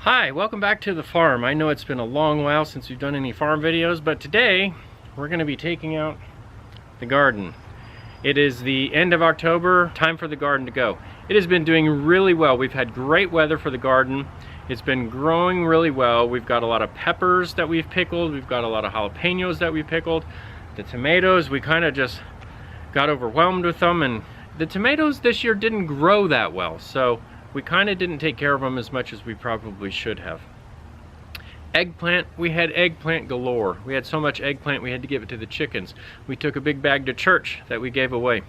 Hi, welcome back to the farm. I know it's been a long while since we've done any farm videos, but today we're going to be taking out the garden. It is the end of October, time for the garden to go. It has been doing really well. We've had great weather for the garden. It's been growing really well. We've got a lot of peppers that we've pickled. We've got a lot of jalapenos that we pickled. The tomatoes, we kind of just got overwhelmed with them, and the tomatoes this year didn't grow that well, so we kind of didn't take care of them as much as we probably should have. Eggplant, we had eggplant galore. We had so much eggplant we had to give it to the chickens. We took a big bag to church that we gave away.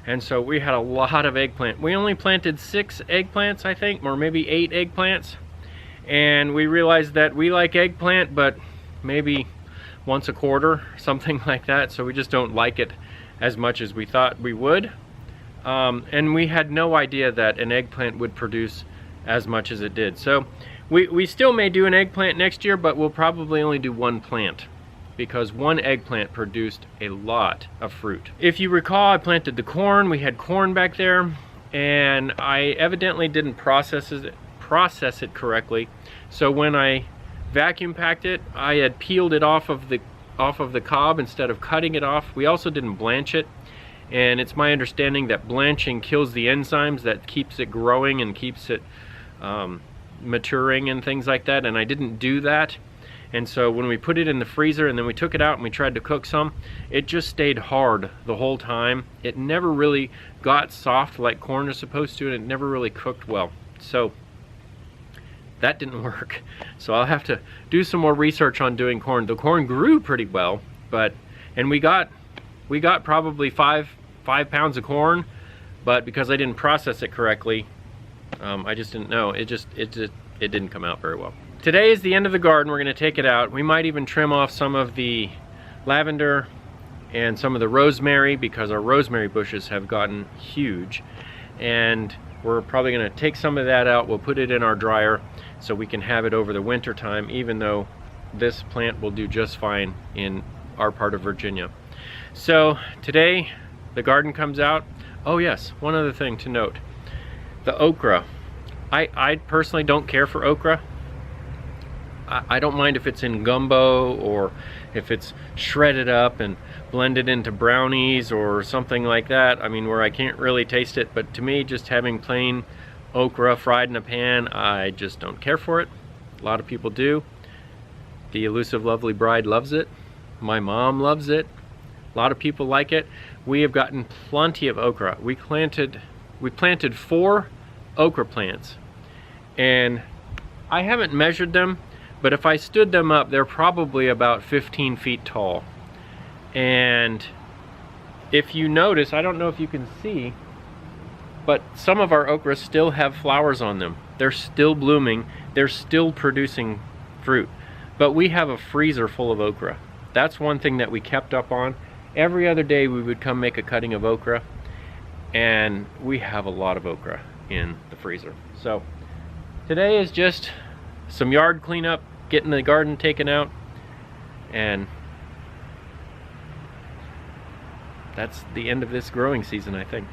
And so we had a lot of eggplant. We only planted 6 eggplants, I think, or maybe 8 eggplants. And we realized that we like eggplant, but maybe once a quarter, something like that. So we just don't like it as much as we thought we would. And we had no idea that an eggplant would produce as much as it did. So we still may do an eggplant next year, but we'll probably only do 1 plant because 1 eggplant produced a lot of fruit. If you recall, I planted the corn. We had corn back there, and I evidently didn't process it correctly. So when I vacuum packed it, I had peeled it off of the cob instead of cutting it off. We also didn't blanch it. And it's my understanding that blanching kills the enzymes that keeps it growing and keeps it maturing and things like that, and I didn't do that. And so when we put it in the freezer and then we took it out and we tried to cook some, it just stayed hard the whole time. It never really got soft like corn is supposed to, and it never really cooked well. So that didn't work. So I'll have to do some more research on doing corn. The corn grew pretty well, and we got probably 5 pounds of corn, but because I didn't process it correctly, I just didn't know. It didn't come out very well. Today is the end of the garden. We're going to take it out. We might even trim off some of the lavender and some of the rosemary because our rosemary bushes have gotten huge, and we're probably going to take some of that out. We'll put it in our dryer so we can have it over the winter time, even though this plant will do just fine in our part of Virginia. So today the garden comes out. Oh yes, one other thing to note. The okra. I personally don't care for okra. I don't mind if it's in gumbo or if it's shredded up and blended into brownies or something like that. I mean, where I can't really taste it, but to me, just having plain okra fried in a pan, I just don't care for it. A lot of people do. The elusive lovely bride loves it. My mom loves it. A lot of people like it. We have gotten plenty of okra. We planted 4 okra plants, and I haven't measured them, but if I stood them up, they're probably about 15 feet tall. And if you notice, I don't know if you can see, but some of our okras still have flowers on them. They're still blooming. They're still producing fruit. But we have a freezer full of okra. That's one thing that we kept up on. Every other day we would come make a cutting of okra, and we have a lot of okra in the freezer. So today is just some yard cleanup, getting the garden taken out, and that's the end of this growing season, I think.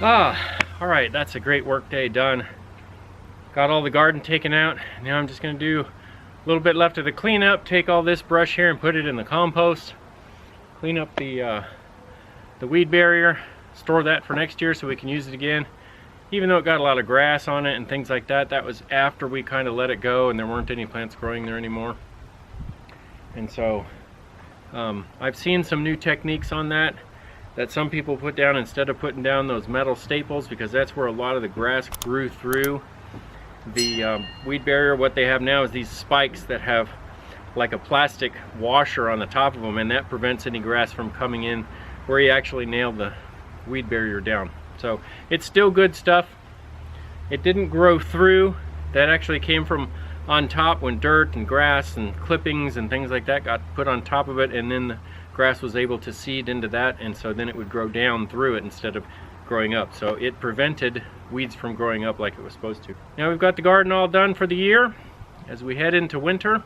All right, that's a great work day done. Got all the garden taken out. Now I'm just gonna do a little bit left of the cleanup, take all this brush here and put it in the compost, clean up the weed barrier, store that for next year so we can use it again. Even though it got a lot of grass on it and things like that, that was after we kind of let it go and there weren't any plants growing there anymore. And so I've seen some new techniques on that some people put down instead of putting down those metal staples, because that's where a lot of the grass grew through the weed barrier. What they have now is these spikes that have like a plastic washer on the top of them, and that prevents any grass from coming in where you actually nailed the weed barrier down. So it's still good stuff. It didn't grow through. That actually came from on top when dirt and grass and clippings and things like that got put on top of it, and then the grass was able to seed into that, and so then it would grow down through it instead of growing up. So it prevented weeds from growing up like it was supposed to. Now we've got the garden all done for the year as we head into winter,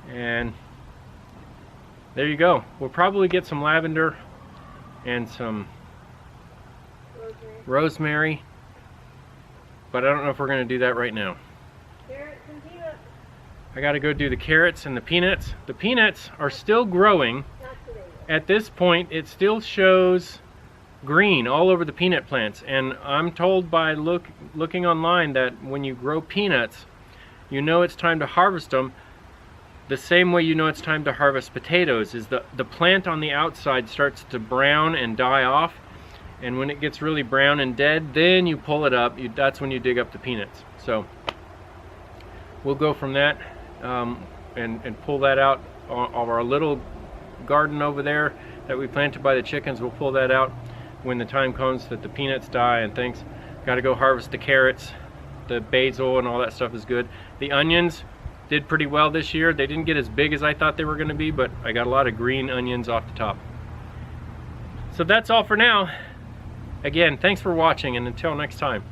and there you go. We'll probably get some lavender and some rosemary, but I don't know if we're going to do that right now. Carrots and peanuts. I got to go do the carrots and the peanuts. The peanuts are still growing. At this point, it still shows green all over the peanut plants, and I'm told by looking online that when you grow peanuts, you know it's time to harvest them the same way you know it's time to harvest potatoes. Is the plant on the outside starts to brown and die off, and when it gets really brown and dead, then you pull it up. That's when you dig up the peanuts. So we'll go from that and pull that out of our little garden over there that we planted by the chickens. We'll pull that out when the time comes that the peanuts die and things. Got to go harvest the carrots. The basil and all that stuff is good. The onions did pretty well this year. They didn't get as big as I thought they were going to be, but I got a lot of green onions off the top. So that's all for now. Again, thanks for watching, and until next time,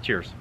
cheers.